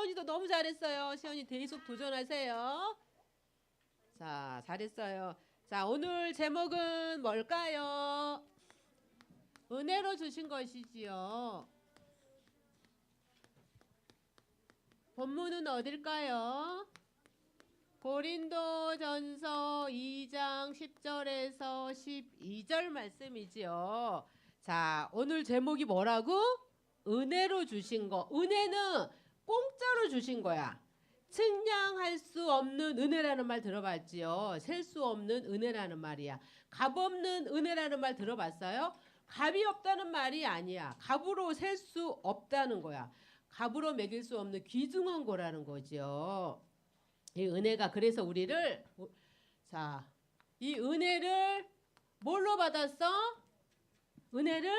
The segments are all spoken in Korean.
시원이도 너무 잘했어요. 시원이 계속 도전하세요. 자, 잘했어요. 자, 오늘 제목은 뭘까요? 은혜로 주신 것이지요. 본문은 어딜까요? 고린도전서 2장 10절에서 12절 말씀이지요. 자, 오늘 제목이 뭐라고? 은혜로 주신 거. 은혜는 공짜로 주신 거야. 측량할 수 없는 은혜라는 말 들어봤지요. 셀 수 없는 은혜라는 말이야. 값 없는 은혜라는 말 들어봤어요? 값이 없다는 말이 아니야. 값으로 셀 수 없다는 거야. 값으로 매길 수 없는 귀중한 거라는 거죠. 이 은혜가 그래서 우리를 자, 이 은혜를 뭘로 받았어? 은혜를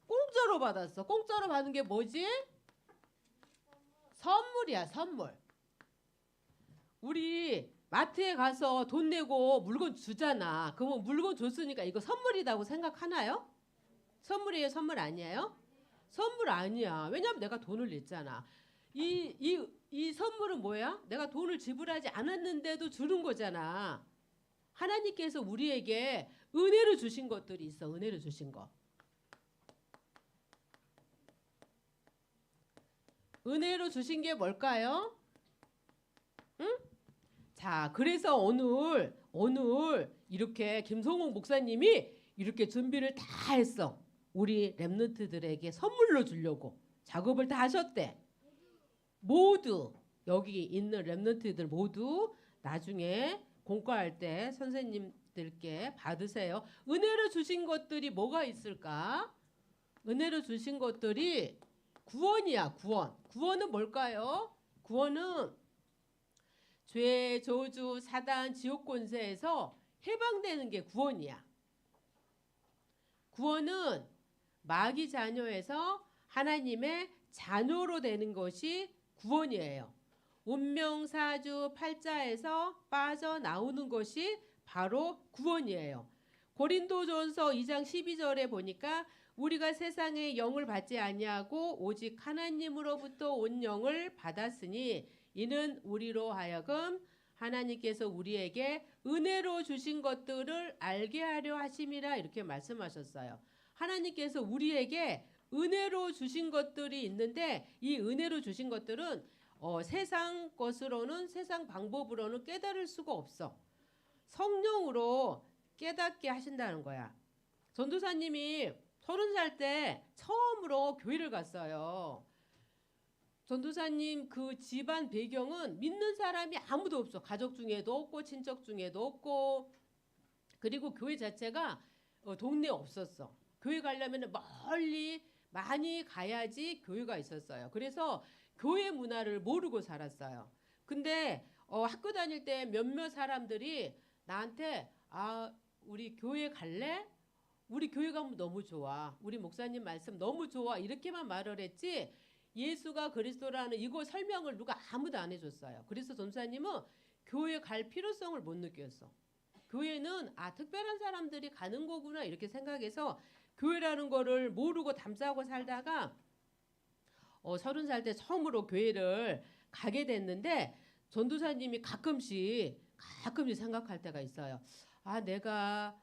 공짜로 받았어. 공짜로 받은 게 뭐지? 선물이야, 선물. 우리 마트에 가서 돈 내고 물건 주잖아. 그러면 물건 줬으니까 이거 선물이라고 생각하나요? 선물이에요, 선물 아니에요? 선물 아니야. 왜냐하면 내가 돈을 냈잖아. 이 선물은 뭐야? 내가 돈을 지불하지 않았는데도 주는 거잖아. 하나님께서 우리에게 은혜로 주신 것들이 있어. 은혜로 주신 거. 은혜로 주신 게 뭘까요? 응? 자, 그래서 오늘 이렇게 김성홍 목사님이 이렇게 준비를 다 했어. 우리 랩런트들에게 선물로 주려고 작업을 다 하셨대. 모두 여기 있는 랩런트들 모두 나중에 공과할 때 선생님들께 받으세요. 은혜로 주신 것들이 뭐가 있을까? 은혜로 주신 것들이 구원이야, 구원. 구원은 뭘까요? 구원은 죄, 저주, 사단, 지옥 권세에서 해방되는 게 구원이야. 구원은 마귀 자녀에서 하나님의 자녀로 되는 것이 구원이에요. 운명사주 팔자에서 빠져나오는 것이 바로 구원이에요. 고린도전서 2장 12절에 보니까 우리가 세상의 영을 받지 아니하고 오직 하나님으로부터 온 영을 받았으니 이는 우리로 하여금 하나님께서 우리에게 은혜로 주신 것들을 알게 하려 하심이라 이렇게 말씀하셨어요. 하나님께서 우리에게 은혜로 주신 것들이 있는데 이 은혜로 주신 것들은 세상 것으로는 세상 방법으로는 깨달을 수가 없어. 성령으로 깨닫게 하신다는 거야. 전도사님이 30살 때 처음으로 교회를 갔어요. 전도사님 그 집안 배경은 믿는 사람이 아무도 없어. 가족 중에도 없고 친척 중에도 없고 그리고 교회 자체가 동네에 없었어. 교회 가려면 멀리 많이 가야지 교회가 있었어요. 그래서 교회 문화를 모르고 살았어요. 근데 학교 다닐 때 몇몇 사람들이 나한테 우리 교회 갈래? 우리 교회 가면 너무 좋아. 우리 목사님 말씀 너무 좋아. 이렇게만 말을 했지 예수가 그리스도라는 이거 설명을 누가 아무도 안 해줬어요. 그래서 전사님은 교회 갈 필요성을 못 느꼈어. 교회는 특별한 사람들이 가는 거구나 이렇게 생각해서 교회라는 거를 모르고 담싸고 살다가 30살 때 처음으로 교회를 가게 됐는데 전도사님이 가끔씩 생각할 때가 있어요. 내가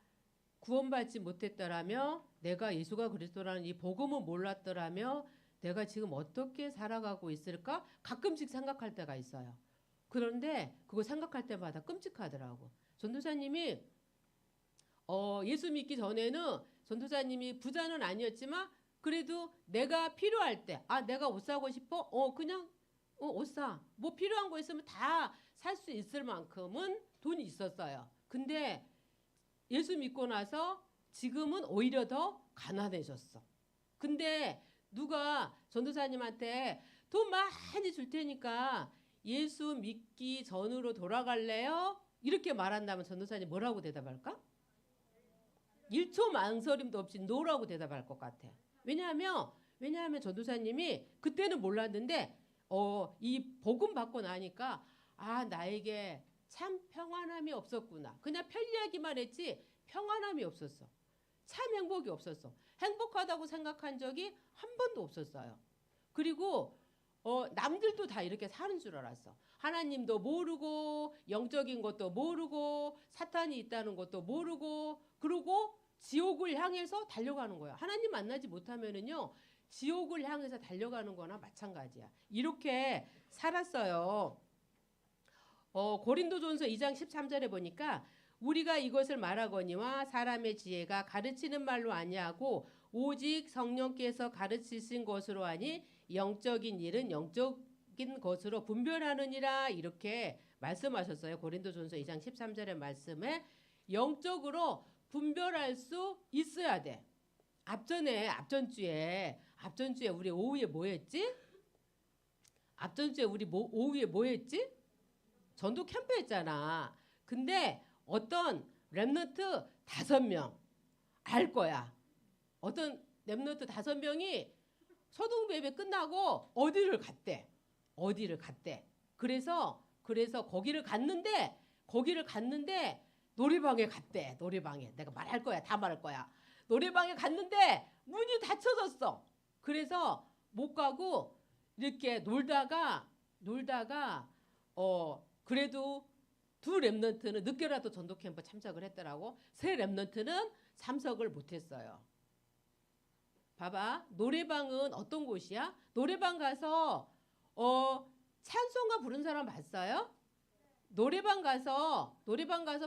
구원받지 못했더라며 내가 예수가 그리스도라는 이 복음을 몰랐더라며 내가 지금 어떻게 살아가고 있을까? 가끔씩 생각할 때가 있어요. 그런데 그거 생각할 때마다 끔찍하더라고. 전도사님이 예수 믿기 전에는 전도사님이 부자는 아니었지만 그래도 내가 필요할 때 내가 옷 사고 싶어? 그냥 옷 사. 뭐 필요한 거 있으면 다 살 수 있을 만큼은 돈이 있었어요. 근데 예수 믿고 나서 지금은 오히려 더 가난해졌어. 근데 누가 전도사님한테 돈 많이 줄 테니까 예수 믿기 전으로 돌아갈래요? 이렇게 말한다면 전도사님 뭐라고 대답할까? 1초 망설임도 없이 노라고 대답할 것 같아. 왜냐하면 전도사님이 그때는 몰랐는데 이 복음 받고 나니까 나에게 참 평안함이 없었구나. 그냥 편리하기만 했지 평안함이 없었어. 참 행복이 없었어. 행복하다고 생각한 적이 한 번도 없었어요. 그리고 남들도 다 이렇게 사는 줄 알았어. 하나님도 모르고 영적인 것도 모르고 사탄이 있다는 것도 모르고 그러고 지옥을 향해서 달려가는 거야. 하나님 만나지 못하면은요. 지옥을 향해서 달려가는 거나 마찬가지야. 이렇게 살았어요. 고린도전서 2장 13절에 보니까 우리가 이것을 말하거니와 사람의 지혜가 가르치는 말로 아니하고 오직 성령께서 가르치신 것으로 하니 영적인 일은 영적인 것으로 분별하느니라 이렇게 말씀하셨어요. 고린도전서 2장 13절의 말씀에 영적으로 분별할 수 있어야 돼. 앞전주에 우리 오후에 뭐 했지? 앞전주에 우리 오후에 뭐 했지? 전도 캠프 했잖아. 근데 어떤 랩런트 5명 알 거야. 어떤 랩런트 5명이 소동 예배 끝나고 어디를 갔대. 그래서 거기를 갔는데 노래방에 갔대. 노래방에. 내가 말할 거야. 다 말할 거야. 노래방에 갔는데 문이 닫혀졌어. 그래서 못 가고 이렇게 놀다가 그래도 2 랩런트는 늦게라도 전도 캠프 참석을 했더라고. 3 랩런트는 참석을 못했어요. 봐봐. 노래방은 어떤 곳이야? 노래방 가서 찬송가 부른 사람 봤어요? 노래방 가서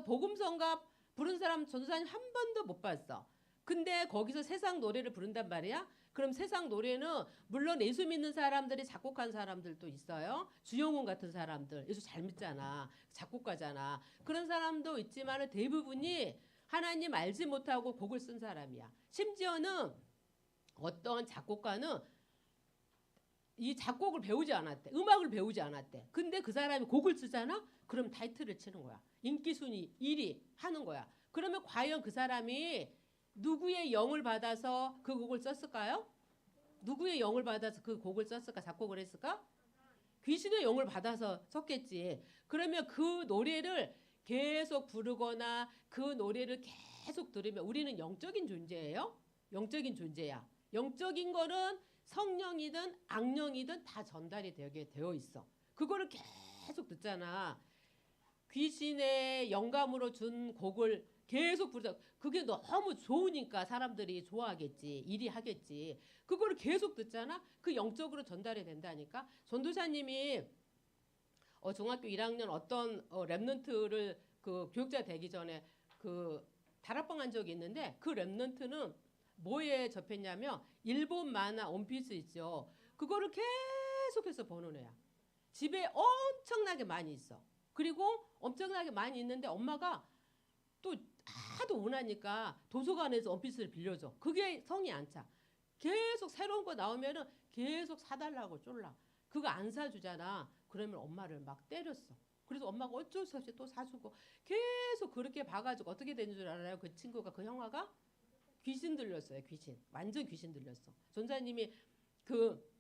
복음성가 부른 사람 전도사님 한 번도 못 봤어. 근데 거기서 세상 노래를 부른단 말이야? 그럼 세상 노래는 물론 예수 믿는 사람들이 작곡한 사람들도 있어요. 주영훈 같은 사람들 예수 잘 믿잖아. 작곡가잖아. 그런 사람도 있지만 대부분이 하나님 알지 못하고 곡을 쓴 사람이야. 심지어는 어떤 작곡가는 이 작곡을 배우지 않았대. 음악을 배우지 않았대. 근데 그 사람이 곡을 쓰잖아? 그럼 타이틀을 치는 거야. 인기순위 1위 하는 거야. 그러면 과연 그 사람이 누구의 영을 받아서 그 곡을 썼을까요? 누구의 영을 받아서 그 곡을 썼을까? 작곡을 했을까? 귀신의 영을 받아서 썼겠지. 그러면 그 노래를 계속 부르거나 그 노래를 계속 들으면 우리는 영적인 존재예요. 영적인 존재야. 영적인 거는 성령이든 악령이든 다 전달이 되게 되어 있어. 그거를 계속 듣잖아. 귀신의 영감으로 준 곡을 계속 부르다. 그게 너무 좋으니까 사람들이 좋아하겠지. 1위 하겠지. 그거를 계속 듣잖아. 그 영적으로 전달이 된다니까. 전도사님이 중학교 1학년 어떤 랩런트를 그 교육자 되기 전에 그 다락방 한 적이 있는데 그 랩런트는 뭐에 접했냐면 일본 만화 원피스 있죠. 그거를 계속해서 보는 애야. 집에 엄청나게 많이 있어. 그리고 엄청나게 많이 있는데 엄마가 또 하도 원하니까 도서관에서 원피스를 빌려줘. 그게 성이 안 차. 계속 새로운 거 나오면은 계속 사달라고 쫄라. 그거 안 사주잖아. 그러면 엄마를 막 때렸어. 그래서 엄마가 어쩔 수 없이 또 사주고 계속 그렇게 봐가지고 어떻게 된 줄 알아요? 그 친구가 그 형아가 귀신 들렸어요. 귀신. 완전 귀신 들렸어. 전사님이 그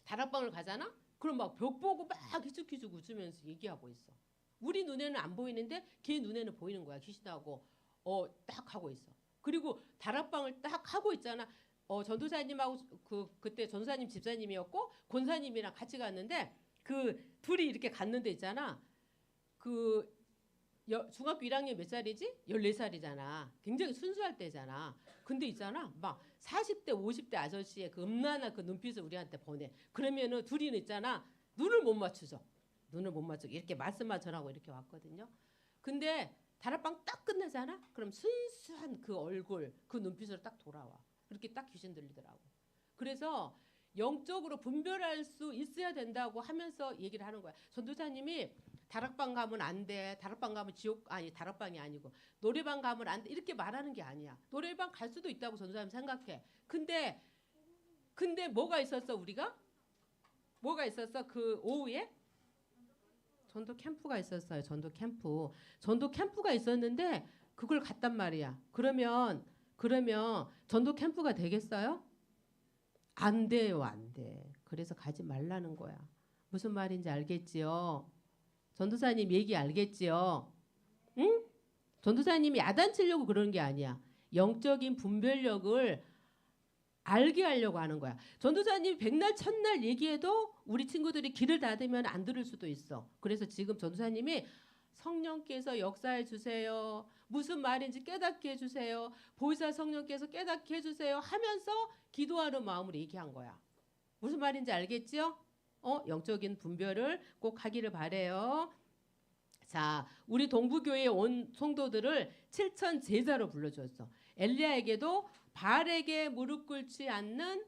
다락방을 가잖아? 그럼 막 벽 보고 막 기죽기죽 웃으면서 얘기하고 있어. 우리 눈에는 안 보이는데 걔 눈에는 보이는 거야. 귀신하고 딱 하고 있어. 그리고 다락방을 딱 하고 있잖아. 전도사님하고 그때 전도사님 집사님이었고 권사님이랑 같이 갔는데 그 둘이 이렇게 갔는데 있잖아. 그 중학교 1학년 몇 살이지? 14살이잖아. 굉장히 순수할 때잖아. 근데 있잖아. 막 40대 50대 아저씨의 그 음란한 그 눈빛을 우리한테 보내. 그러면은 둘이는 있잖아. 눈을 못 맞추죠. 눈을 못 맞추고 이렇게 말씀만 전하고 이렇게 왔거든요. 근데 다락방 딱 끝나잖아. 그럼 순수한 그 얼굴, 그 눈빛으로 딱 돌아와. 그렇게 딱 귀신 들리더라고. 그래서 영적으로 분별할 수 있어야 된다고 하면서 얘기를 하는 거야. 전도사님이 다락방 가면 안 돼. 다락방 가면 지옥 아니 다락방이 아니고 노래방 가면 안 돼. 이렇게 말하는 게 아니야. 노래방 갈 수도 있다고 전도사님 생각해. 근데 뭐가 있었어 우리가? 뭐가 있었어? 그 오후에 전도 캠프가 있었어요. 전도 캠프가 있었는데 그걸 갔단 말이야. 그러면 전도 캠프가 되겠어요? 안 돼요. 안 돼. 그래서 가지 말라는 거야. 무슨 말인지 알겠지요? 전도사님 얘기 알겠지요? 응? 전도사님이 야단치려고 그러는 게 아니야. 영적인 분별력을 알게 하려고 하는 거야. 전도사님이 백날 첫날 얘기해도 우리 친구들이 귀를 닫으면 안 들을 수도 있어. 그래서 지금 전도사님이 성령께서 역사해 주세요. 무슨 말인지 깨닫게 해주세요. 보혜사 성령께서 깨닫게 해주세요 하면서 기도하는 마음으로 얘기한 거야. 무슨 말인지 알겠죠? 영적인 분별을 꼭 하기를 바래요. 자, 우리 동부교회에 온 성도들을 7천 제자로 불러주었어. 엘리야에게도 바알에게 무릎 꿇지 않는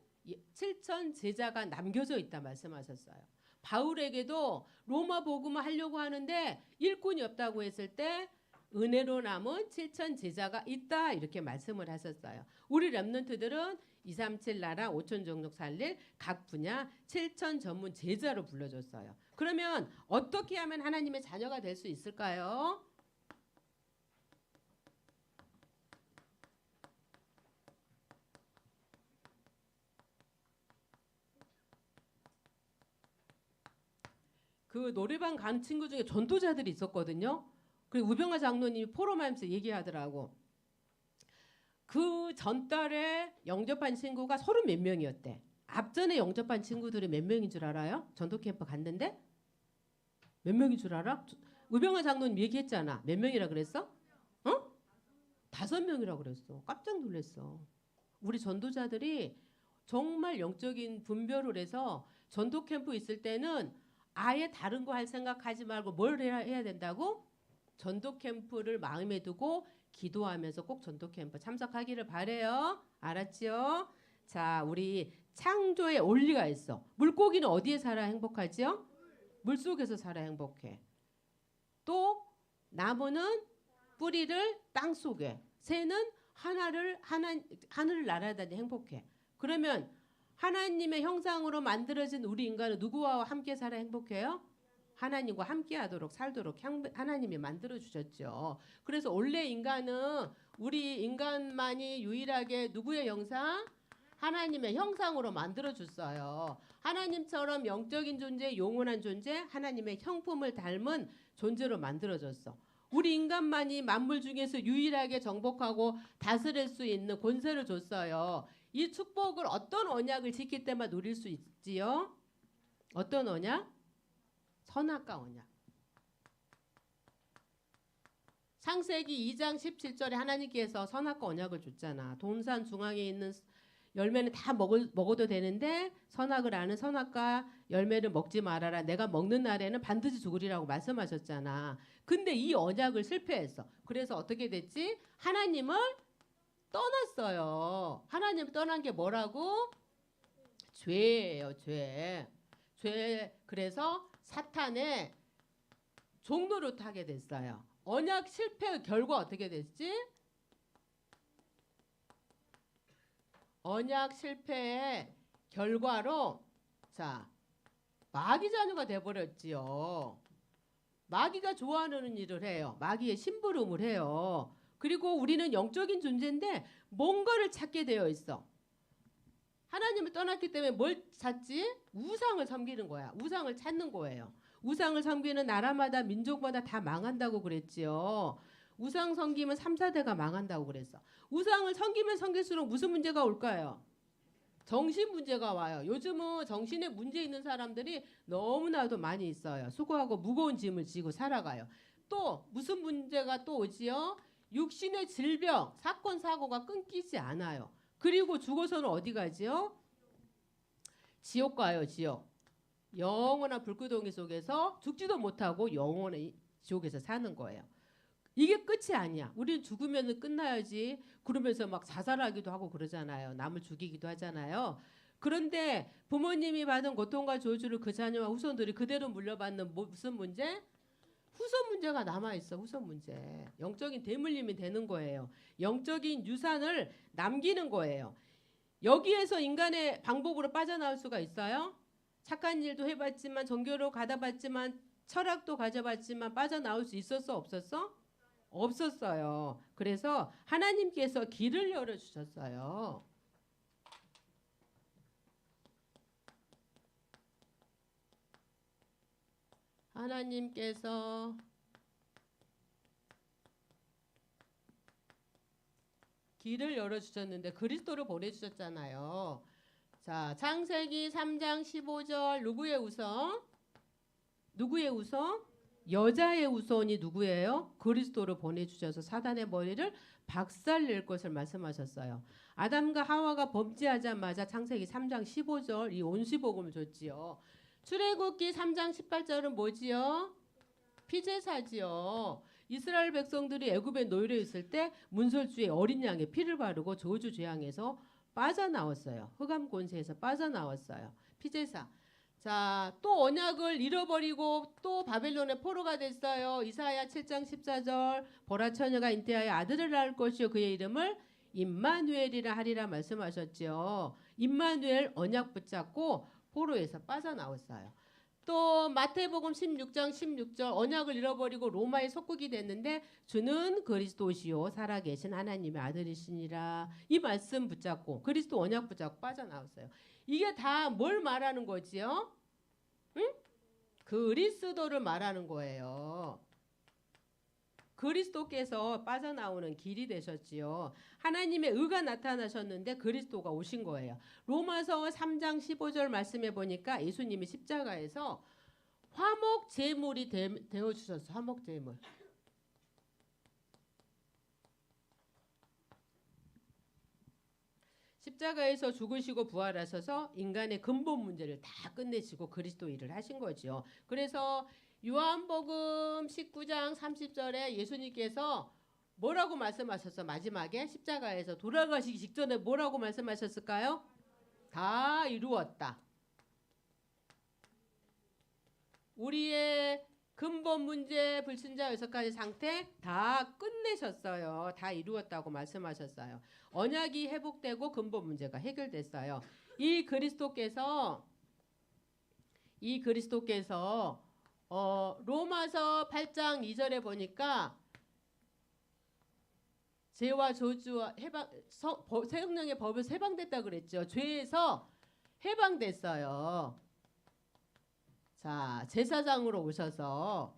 7천 제자가 남겨져 있다 말씀하셨어요. 바울에게도 로마 복음을 하려고 하는데 일꾼이 없다고 했을 때 은혜로 남은 7천 제자가 있다 이렇게 말씀을 하셨어요. 우리 렘넌트들은 237 나라 5천 종족 살릴 각 분야 7천 전문 제자로 불러줬어요. 그러면 어떻게 하면 하나님의 자녀가 될 수 있을까요? 그 노래방 간 친구 중에 전도자들이 있었거든요. 그리고 우병화 장로님이 포럼하면서 얘기하더라고. 그 전달에 영접한 친구가 30 몇 명이었대. 앞전에 영접한 친구들이 몇 명인 줄 알아요? 전도 캠프 갔는데 몇 명인 줄 알아? 우병화 장로님 얘기했잖아. 몇 명이라 그랬어? 5명이라 그랬어. 깜짝 놀랐어. 우리 전도자들이 정말 영적인 분별을 해서 전도 캠프 있을 때는 아예 다른 거 할 생각하지 말고 뭘 해야 된다고? 전도 캠프를 마음에 두고 기도하면서 꼭 전도 캠프 참석하기를 바래요. 알았지요? 자, 우리 창조에 원리가 있어. 물고기는 어디에 살아 행복하지요? 물속에서 살아 행복해. 또 나무는 뿌리를 땅 속에, 새는 하늘을 날아다니 행복해. 그러면 하나님의 형상으로 만들어진 우리 인간은 누구와 함께 살아 행복해요? 하나님과 함께하도록 살도록 하나님이 만들어 주셨죠. 그래서 원래 인간은 우리 인간만이 유일하게 누구의 형상? 하나님의 형상으로 만들어 줬어요. 하나님처럼 영적인 존재, 영원한 존재, 하나님의 형품을 닮은 존재로 만들어졌어. 우리 인간만이 만물 중에서 유일하게 정복하고 다스릴 수 있는 권세를 줬어요. 이 축복을 어떤 언약을 지킬 때만 누릴 수 있지요? 어떤 언약? 선악과 언약. 창세기 2장 17절에 하나님께서 선악과 언약을 줬잖아. 동산 중앙에 있는 열매는 다 먹어도 되는데 선악을 아는 선악과 열매를 먹지 말아라. 내가 먹는 날에는 반드시 죽으리라고 말씀하셨잖아. 근데 이 언약을 실패했어. 그래서 어떻게 됐지? 하나님을 떠났어요. 하나님을 떠난 게 뭐라고? 죄예요. 죄. 그래서 사탄의 종로를 타게 됐어요. 언약 실패의 결과 어떻게 됐지? 언약 실패의 결과로 마귀 자녀가 돼버렸지요. 마귀가 좋아하는 일을 해요. 마귀의 심부름을 해요. 그리고 우리는 영적인 존재인데 뭔가를 찾게 되어 있어. 하나님을 떠났기 때문에 뭘 찾지? 우상을 섬기는 거야. 우상을 찾는 거예요. 우상을 섬기는 나라마다 민족마다 다 망한다고 그랬지요. 우상 섬기면 3, 4대가 망한다고 그랬어. 우상을 섬기면 섬길수록 무슨 문제가 올까요? 정신 문제가 와요. 요즘은 정신에 문제 있는 사람들이 너무나도 많이 있어요. 수고하고 무거운 짐을 지고 살아가요. 또 무슨 문제가 또 오지요? 육신의 질병, 사건, 사고가 끊기지 않아요. 그리고 죽어서는 어디 가지요? 지옥 가요. 지옥. 영원한 불구덩이 속에서 죽지도 못하고 영원히 지옥에서 사는 거예요. 이게 끝이 아니야. 우리는 죽으면 끝나야지. 그러면서 막 자살하기도 하고 그러잖아요. 남을 죽이기도 하잖아요. 그런데 부모님이 받은 고통과 저주를 그 자녀와 후손들이 그대로 물려받는 무슨 문제? 후손 문제가 남아있어. 후손 문제. 영적인 대물림이 되는 거예요. 영적인 유산을 남기는 거예요. 여기에서 인간의 방법으로 빠져나올 수가 있어요? 착한 일도 해봤지만 종교로 가다봤지만 철학도 가져봤지만 빠져나올 수 있었어? 없었어? 없었어요. 그래서 하나님께서 길을 열어주셨어요. 하나님께서 길을 열어주셨는데 그리스도를 보내주셨잖아요. 자, 창세기 3장 15절 누구의 우선? 누구의 우선? 여자의 우선이 누구예요? 그리스도를 보내주셔서 사단의 머리를 박살낼 것을 말씀하셨어요. 아담과 하와가 범죄하자마자 창세기 3장 15절 이 온수복음을 줬지요. 출애굽기 3장 18절은 뭐지요? 피제사지요. 이스라엘 백성들이 애굽에 노예로 있을 때 문설주에 어린 양의 피를 바르고 저주 재앙에서 빠져나왔어요. 흑암 권세에서 빠져나왔어요. 피제사. 자, 또 언약을 잃어버리고 또 바벨론의 포로가 됐어요. 이사야 7장 14절 보라 처녀가 잉태하여 아들을 낳을 것이요 그의 이름을 임마누엘이라 하리라 말씀하셨죠. 임마누엘 언약 붙잡고 포로에서 빠져나왔어요. 또 마태복음 16장 16절 언약을 잃어버리고 로마의 속국이 됐는데 주는 그리스도시요 살아계신 하나님의 아들이시니라. 이 말씀 붙잡고 그리스도 언약 붙잡고 빠져나왔어요. 이게 다 뭘 말하는 거지요? 응? 그리스도를 말하는 거예요. 그리스도께서 빠져나오는 길이 되셨지요. 하나님의 의가 나타나셨는데 그리스도가 오신 거예요. 로마서 3장 15절 말씀해 보니까 예수님이 십자가에서 화목 제물이 되어 주셨어. 화목 제물. 십자가에서 죽으시고 부활하셔서 인간의 근본 문제를 다 끝내시고 그리스도 일을 하신 거죠. 그래서 요한복음 19장 30절에 예수님께서 뭐라고 말씀하셨어? 마지막에 십자가에서 돌아가시기 직전에 뭐라고 말씀하셨을까요? 다 이루었다. 우리의 근본 문제 불신자 6가지 상태 다 끝내셨어요. 다 이루었다고 말씀하셨어요. 언약이 회복되고 근본 문제가 해결됐어요. 이 그리스도께서 로마서 8장 2절에 보니까 죄와 저주와 성령의 법에서 해방됐다 그랬죠. 죄에서 해방됐어요. 자, 제사장으로 오셔서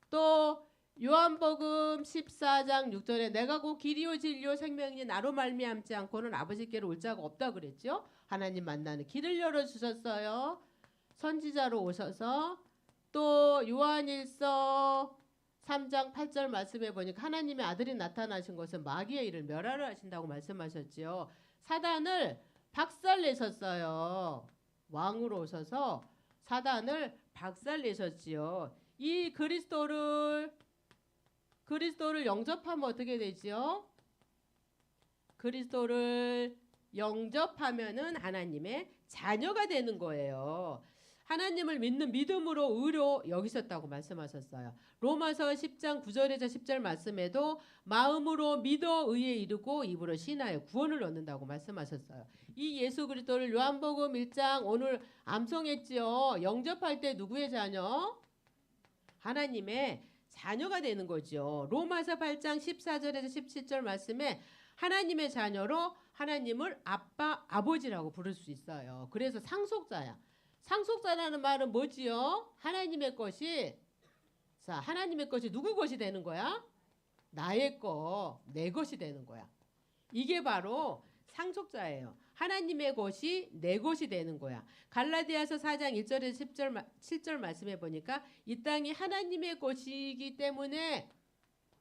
또 요한복음 14장 6절에 내가 곧 길이요 진리요 생명이니 나로 말미암지 않고는 아버지께로 올 자가 없다 그랬죠. 하나님 만나는 길을 열어주셨어요. 선지자로 오셔서 또 요한일서 3장 8절 말씀해 보니까 하나님의 아들이 나타나신 것은 마귀의 일을 멸하려 하신다고 말씀하셨지요. 사단을 박살내셨어요. 왕으로 오셔서 사단을 박살내셨지요. 이 그리스도를 영접하면 어떻게 되지요? 그리스도를 영접하면은 하나님의 자녀가 되는 거예요. 하나님을 믿는 믿음으로 의로 여기셨다고 말씀하셨어요. 로마서 10장 9절에서 10절 말씀에도 마음으로 믿어 의에 이르고 입으로 신하여 구원을 얻는다고 말씀하셨어요. 이 예수 그리스도를 요한복음 1장 오늘 암송했지요. 영접할 때 누구의 자녀? 하나님의 자녀가 되는 거죠. 로마서 8장 14절에서 17절 말씀에 하나님의 자녀로 하나님을 아빠, 아버지라고 부를 수 있어요. 그래서 상속자야. 상속자라는 말은 뭐지요? 하나님의 것이 누구 것이 되는 거야? 나의 거, 내 것이 되는 거야. 이게 바로 상속자예요. 하나님의 것이 내 것이 되는 거야. 갈라디아서 4장 1절에서 7절 말씀해 보니까 이 땅이 하나님의 것이기 때문에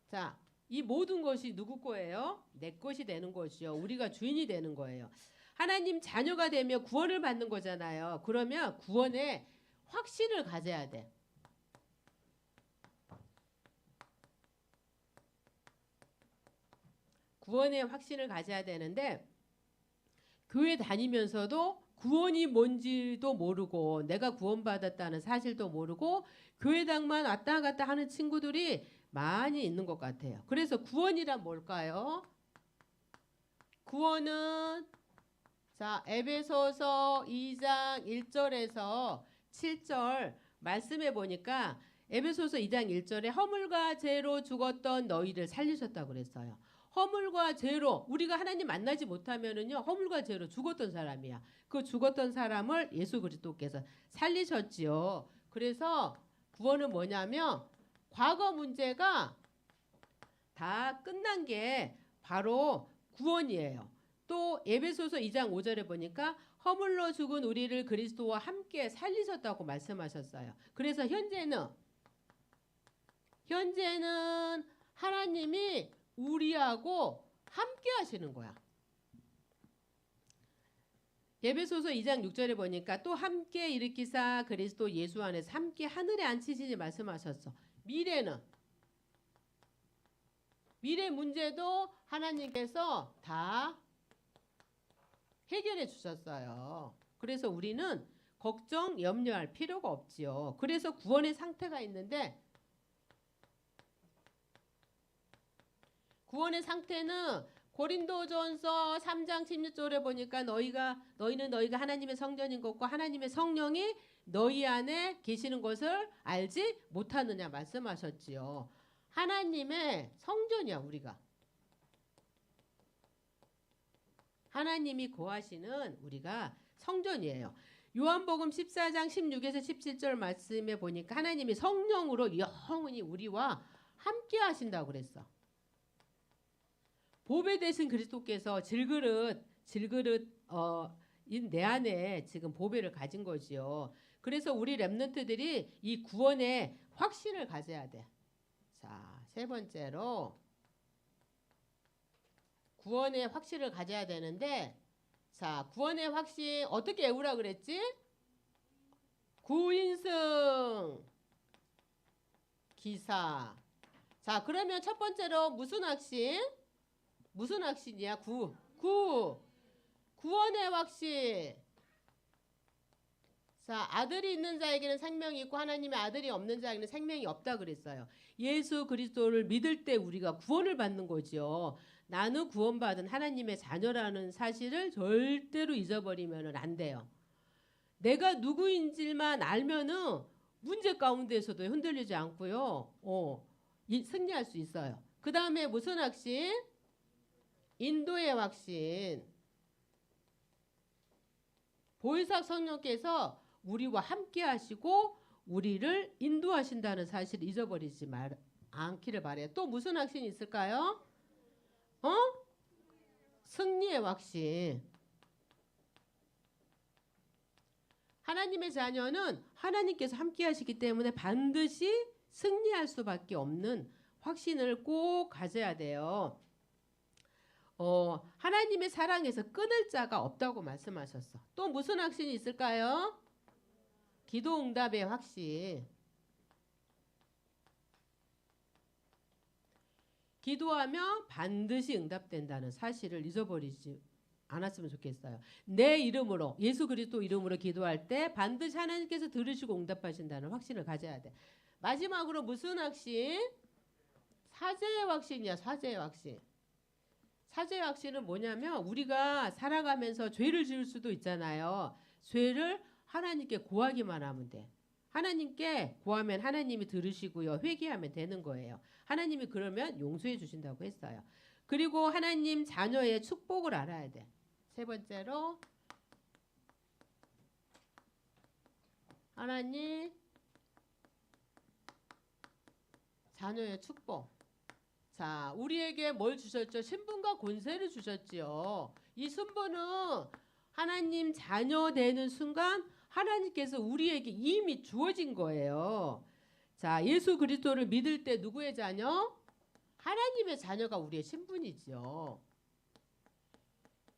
자, 이 모든 것이 누구 거예요? 내 것이 되는 것이요. 우리가 주인이 되는 거예요. 하나님 자녀가 되면 구원을 받는 거잖아요. 그러면 구원에 확신을 가져야 돼. 구원에 확신을 가져야 되는데 교회 다니면서도 구원이 뭔지도 모르고 내가 구원받았다는 사실도 모르고 교회당만 왔다 갔다 하는 친구들이 많이 있는 것 같아요. 그래서 구원이란 뭘까요? 구원은 자, 에베소서 2장 1절에서 7절 말씀해 보니까 에베소서 2장 1절에 허물과 죄로 죽었던 너희를 살리셨다고 그랬어요. 허물과 죄로 우리가 하나님 만나지 못하면은요 허물과 죄로 죽었던 사람이야. 그 죽었던 사람을 예수 그리스도께서 살리셨지요. 그래서 구원은 뭐냐면 과거 문제가 다 끝난 게 바로 구원이에요. 또 에베소서 2장 5절에 보니까 허물로 죽은 우리를 그리스도와 함께 살리셨다고 말씀하셨어요. 그래서 현재는 하나님이 우리하고 함께 하시는 거야. 에베소서 2장 6절에 보니까 또 함께 일으키사 그리스도 예수 안에서 함께 하늘에 앉히시니 말씀하셨어. 미래 문제도 하나님께서 다 해결해 주셨어요. 그래서 우리는 걱정, 염려할 필요가 없지요. 그래서 구원의 상태가 있는데 구원의 상태는 고린도전서 3장 16절에 보니까 너희는 너희가 하나님의 성전인 것과 하나님의 성령이 너희 안에 계시는 것을 알지 못하느냐 말씀하셨지요. 하나님의 성전이야 우리가. 하나님이 거하시는 우리가 성전이에요. 요한복음 14장 16에서 17절 말씀에 보니까 하나님이 성령으로 영원히 우리와 함께 하신다고 그랬어. 보배 되신 그리스도께서 질그릇 내 안에 지금 보배를 가진 거지요. 그래서 우리 렘넌트들이 이 구원의 확신을 가져야 돼. 자, 세 번째로 구원의 확신을 가져야 되는데, 자, 구원의 확신 어떻게 외우라 그랬지? 구인승 기사. 자, 그러면 첫 번째로 무슨 확신? 무슨 확신이야? 구원의 확신. 자, 아들이 있는 자에게는 생명이 있고 하나님의 아들이 없는 자에게는 생명이 없다 그랬어요. 예수 그리스도를 믿을 때 우리가 구원을 받는 거죠. 나는 구원받은 하나님의 자녀라는 사실을 절대로 잊어버리면 안 돼요. 내가 누구인지만 알면은 문제 가운데에서도 흔들리지 않고요. 승리할 수 있어요. 그 다음에 무슨 확신? 인도의 확신. 보혜사 성령께서 우리와 함께 하시고 우리를 인도하신다는 사실을 잊어버리지 않기를 바래요. 또 무슨 확신이 있을까요? 승리의 확신. 하나님의 자녀는 하나님께서 함께 하시기 때문에 반드시 승리할 수밖에 없는 확신을 꼭 가져야 돼요. 하나님의 사랑에서 끊을 자가 없다고 말씀하셨어. 또 무슨 확신이 있을까요? 기도 응답의 확신. 기도하면 반드시 응답된다는 사실을 잊어버리지 않았으면 좋겠어요. 내 이름으로 예수 그리스도 이름으로 기도할 때 반드시 하나님께서 들으시고 응답하신다는 확신을 가져야 돼. 마지막으로 무슨 확신? 사죄의 확신이야. 사죄의 확신. 사죄의 확신은 뭐냐면 우리가 살아가면서 죄를 지을 수도 있잖아요. 죄를 하나님께 고하기만 하면 돼. 하나님께 고하면 하나님이 들으시고요. 회개하면 되는 거예요. 하나님이 그러면 용서해 주신다고 했어요. 그리고 하나님 자녀의 축복을 알아야 돼. 세 번째로 하나님 자녀의 축복. 자, 우리에게 뭘 주셨죠? 신분과 권세를 주셨지요. 이 신분은 하나님 자녀 되는 순간 하나님께서 우리에게 이미 주어진 거예요. 자, 예수 그리스도를 믿을 때 누구의 자녀? 하나님의 자녀가 우리의 신분이죠.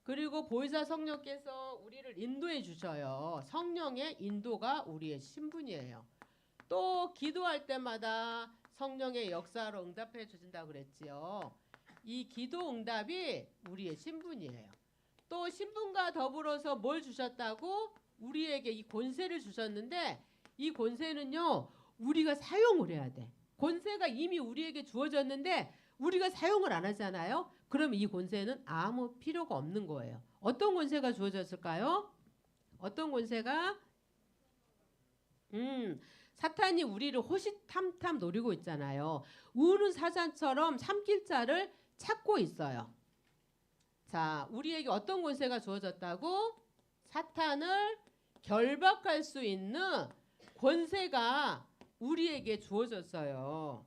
그리고 보혜사 성령께서 우리를 인도해 주셔요. 성령의 인도가 우리의 신분이에요. 또 기도할 때마다 성령의 역사로 응답해 주신다고 그랬지요. 이 기도 응답이 우리의 신분이에요. 또 신분과 더불어서 뭘 주셨다고? 우리에게 이 권세를 주셨는데 이 권세는요. 우리가 사용을 해야 돼. 권세가 이미 우리에게 주어졌는데 우리가 사용을 안 하잖아요. 그럼 이 권세는 아무 필요가 없는 거예요. 어떤 권세가 주어졌을까요? 어떤 권세가? 사탄이 우리를 호시탐탐 노리고 있잖아요. 우는 사자처럼 삼킬 자를 찾고 있어요. 자, 우리에게 어떤 권세가 주어졌다고? 사탄을 결박할 수 있는 권세가 우리에게 주어졌어요.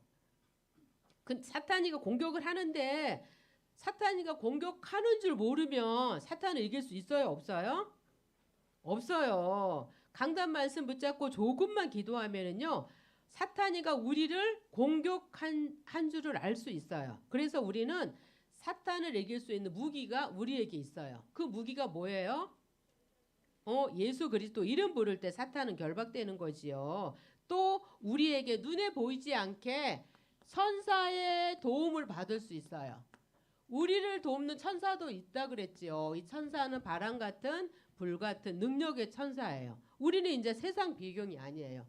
사탄이가 공격을 하는데 사탄이가 공격하는 줄 모르면 사탄을 이길 수 있어요? 없어요? 없어요. 강단 말씀 붙잡고 조금만 기도하면은요. 사탄이가 우리를 공격한 줄을 알 수 있어요. 그래서 우리는 사탄을 이길 수 있는 무기가 우리에게 있어요. 그 무기가 뭐예요? 예수 그리스도 이름 부를 때 사탄은 결박되는 거지요. 또 우리에게 눈에 보이지 않게 천사의 도움을 받을 수 있어요. 우리를 돕는 천사도 있다 그랬지요. 이 천사는 바람 같은 불 같은 능력의 천사예요. 우리는 이제 세상 배경이 아니에요.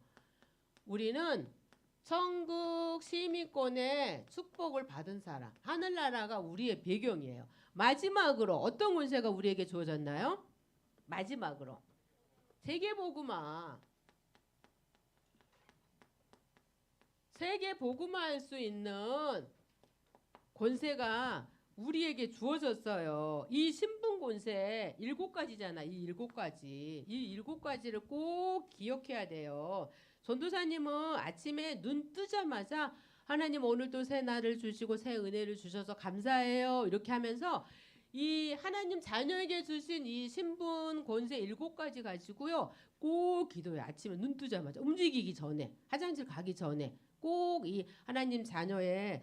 우리는 천국 시민권의 축복을 받은 사람, 하늘나라가 우리의 배경이에요. 마지막으로 어떤 권세가 우리에게 주어졌나요? 마지막으로 세계복음화. 세계복음화할 수 있는 권세가 우리에게 주어졌어요. 이 신분 권세 7가지잖아. 이 7가지. 이 7가지를 꼭 기억해야 돼요. 전도사님은 아침에 눈 뜨자마자 하나님 오늘 또 새 날을 주시고 새 은혜를 주셔서 감사해요. 이렇게 하면서 이 하나님 자녀에게 주신 이 신분 권세 7가지 가지고요. 꼭 기도해요. 아침에 눈 뜨자마자 움직이기 전에 화장실 가기 전에 꼭 이 하나님 자녀의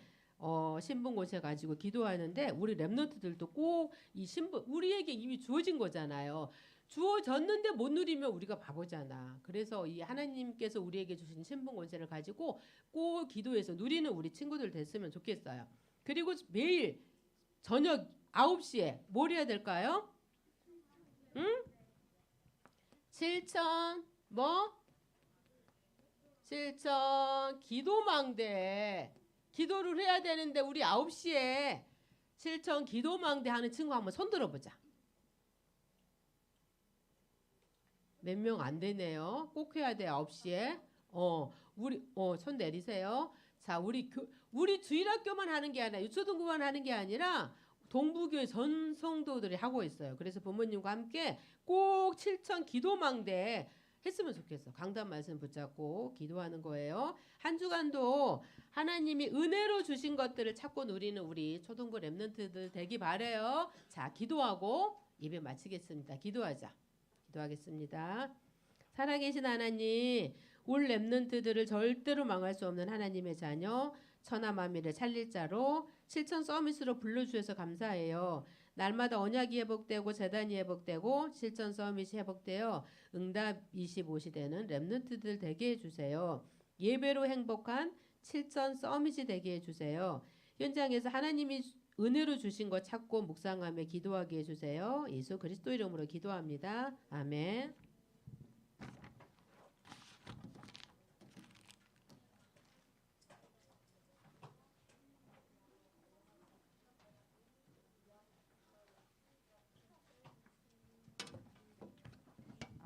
신분 권세 가지고 기도하는데 우리 랩런트들도 꼭 이 신분 우리에게 이미 주어진 거잖아요. 주어졌는데 못 누리면 우리가 바보잖아. 그래서 이 하나님께서 우리에게 주신 신분 권세를 가지고 꼭 기도해서 누리는 우리 친구들 됐으면 좋겠어요. 그리고 매일 저녁 9시에 뭘 해야 될까요? 응? 7천 기도망대 기도를 해야 되는데 우리 9시에 7천 기도망대 하는 친구 한번 손 들어보자. 몇 명 안 되네요. 꼭 해야 돼. 9시에. 우리 손 내리세요. 자, 우리 주일학교만 하는 게 아니라 유초등부만 하는 게 아니라 동부교회 전 성도들이 하고 있어요. 그래서 부모님과 함께 꼭 7천 기도망대 했으면 좋겠어. 강단 말씀 붙잡고 기도하는 거예요. 한 주간도 하나님이 은혜로 주신 것들을 찾고 누리는 우리 초등부 랩런트들 되기 바래요. 자, 기도하고 예배 마치겠습니다. 기도하자. 기도하겠습니다. 살아계신 하나님, 올 랩런트들을 절대로 망할 수 없는 하나님의 자녀, 천하만민을 살릴 자로 7천 서밋으로 불러주셔서 감사해요. 날마다 언약이 회복되고 재단이 회복되고 7천 서밋이 회복되어 응답 25시대는 랩런트들 되게 해주세요. 예배로 행복한 7천 서밋이 되게 해주세요. 현장에서 하나님이 은혜로 주신 것 찾고 묵상하며 기도하게 해주세요. 예수 그리스도 이름으로 기도합니다. 아멘.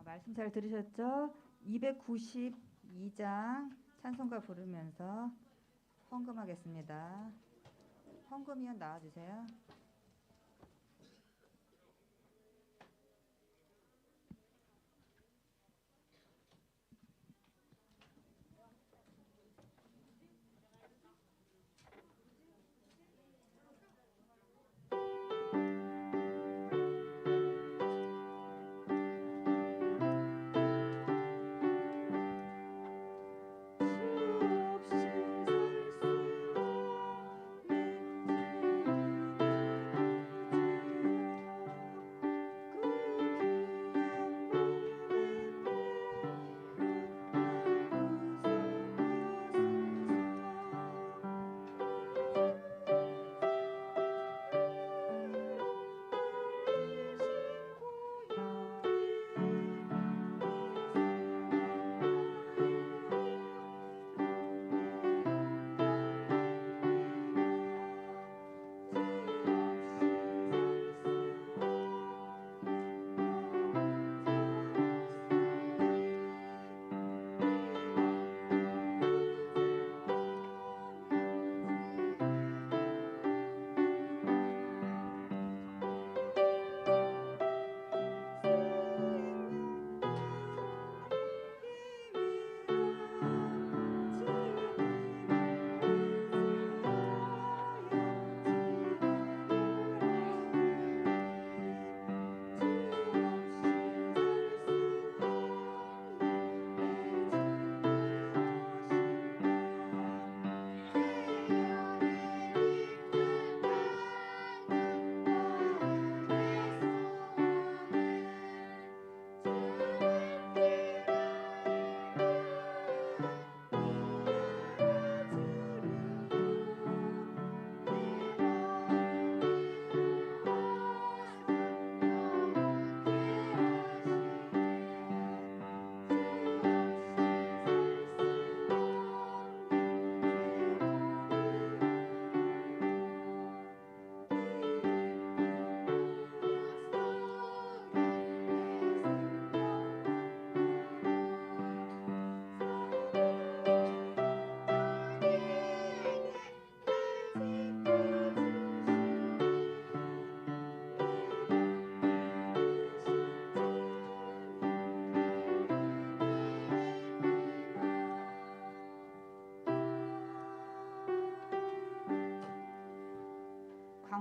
말씀 잘 들으셨죠? 292장 찬송가 부르면서 헌금하겠습니다. 헌금위원 나와주세요.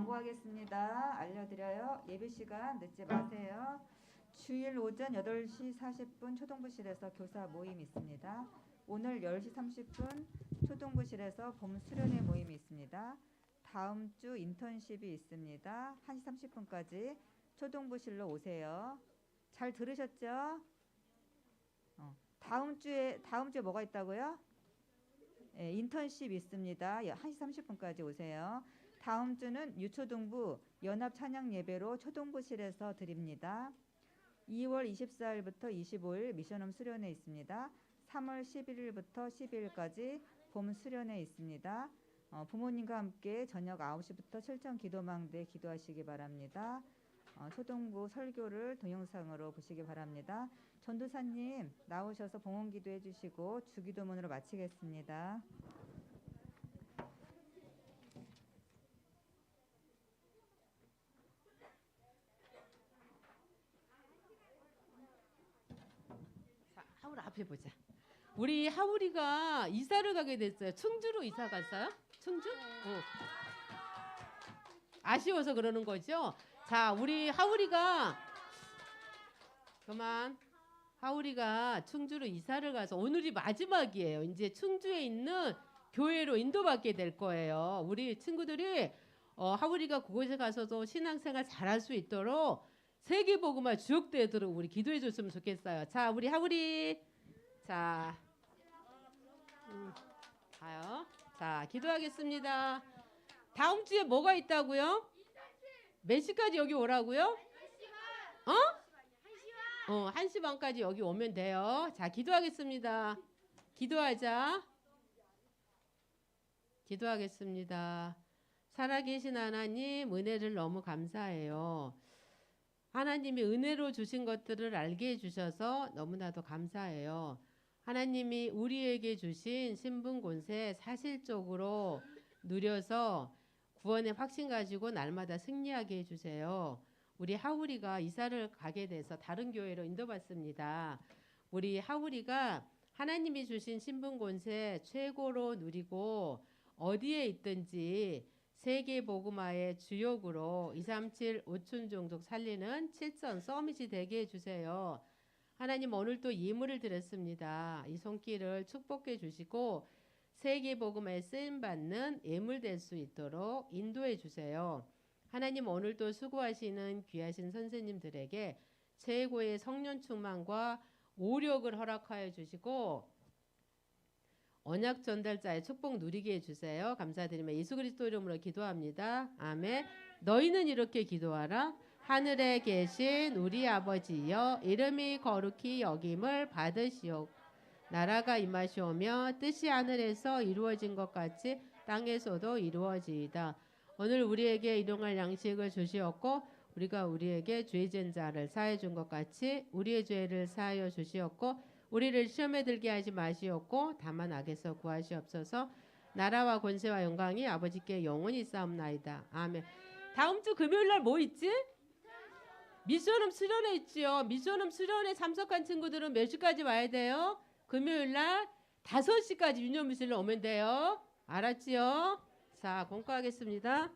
광고하겠습니다. 알려드려요. 예배 시간 늦지 마세요. 주일 오전 8시 40분 초등부실에서 교사 모임 있습니다. 오늘 10시 30분 초등부실에서 봄 수련회 모임이 있습니다. 다음 주 인턴십이 있습니다. 1시 30분까지 초등부실로 오세요. 잘 들으셨죠? 다음 주에 뭐가 있다고요? 네, 인턴십 있습니다. 1시 30분까지 오세요. 다음 주는 유초등부 연합 찬양 예배로 초등부실에서 드립니다. 2월 24일부터 25일 미션홈 수련회 있습니다. 3월 11일부터 12일까지 봄 수련회 있습니다. 부모님과 함께 저녁 9시부터 철전 기도망대 기도하시기 바랍니다. 초등부 설교를 동영상으로 보시기 바랍니다. 전도사님 나오셔서 봉헌 기도해 주시고 주기도문으로 마치겠습니다. 자, 하울 앞에 보자. 우리 하울이가 이사를 가게 됐어요. 충주로 이사 갔어요? 충주? 아쉬워서 그러는 거죠? 자, 우리 하울이가 하울이가 충주로 이사를 가서 오늘이 마지막이에요. 이제 충주에 있는 교회로 인도받게 될 거예요. 우리 친구들이 하울이가 그곳에 가서도 신앙생활 잘할 수 있도록 세계복음화 주역되도록 우리 기도해 줬으면 좋겠어요. 자, 우리 하울이 자, 가요. 자, 기도하겠습니다. 다음 주에 뭐가 있다고요? 몇 시까지 여기 오라고요? 1시 반까지 여기 오면 돼요. 자, 기도하겠습니다. 기도하겠습니다. 살아계신 하나님, 은혜를 너무 감사해요. 하나님이 은혜로 주신 것들을 알게 해주셔서 너무나도 감사해요. 하나님이 우리에게 주신 신분 권세 사실적으로 누려서 구원의 확신 가지고 날마다 승리하게 해주세요. 우리 하울이가 이사를 가게 돼서 다른 교회로 인도받습니다. 우리 하울이가 하나님이 주신 신분 권세 최고로 누리고 어디에 있든지 세계 복음화의 주역으로 237 5천 종족 살리는 7선 서밋이 되게 해주세요. 하나님 오늘 또 예물을 드렸습니다. 이 손길을 축복해 주시고 세계 복음화에 쓰임받는 예물 될 수 있도록 인도해 주세요. 하나님 오늘도 수고하시는 귀하신 선생님들에게 최고의 성령 충만과 오력을 허락하여 주시고 언약 전달자의 축복 누리게 해주세요. 감사드리며 예수 그리스도 이름으로 기도합니다. 아멘. 너희는 이렇게 기도하라. 하늘에 계신 우리 아버지여 이름이 거룩히 여김을 받으시오. 나라가 임하시오며 뜻이 하늘에서 이루어진 것 같이 땅에서도 이루어지이다. 오늘 우리에게 일용할 양식을 주시었고 우리가 우리에게 죄진 자를 사해 준 것 같이 우리의 죄를 사하여 주시었고 우리를 시험에 들게 하지 마시옵고 다만 악에서 구하시옵소서. 나라와 권세와 영광이 아버지께 영원히 싸움나이다. 아멘. 다음 주 금요일 날 뭐 있지? 미션홈 수련회 있지요. 미션홈 수련회 참석한 친구들은 몇 시까지 와야 돼요? 금요일 날 5시까지 유년무실로 오면 돼요. 알았지요? 자, 공부하겠습니다.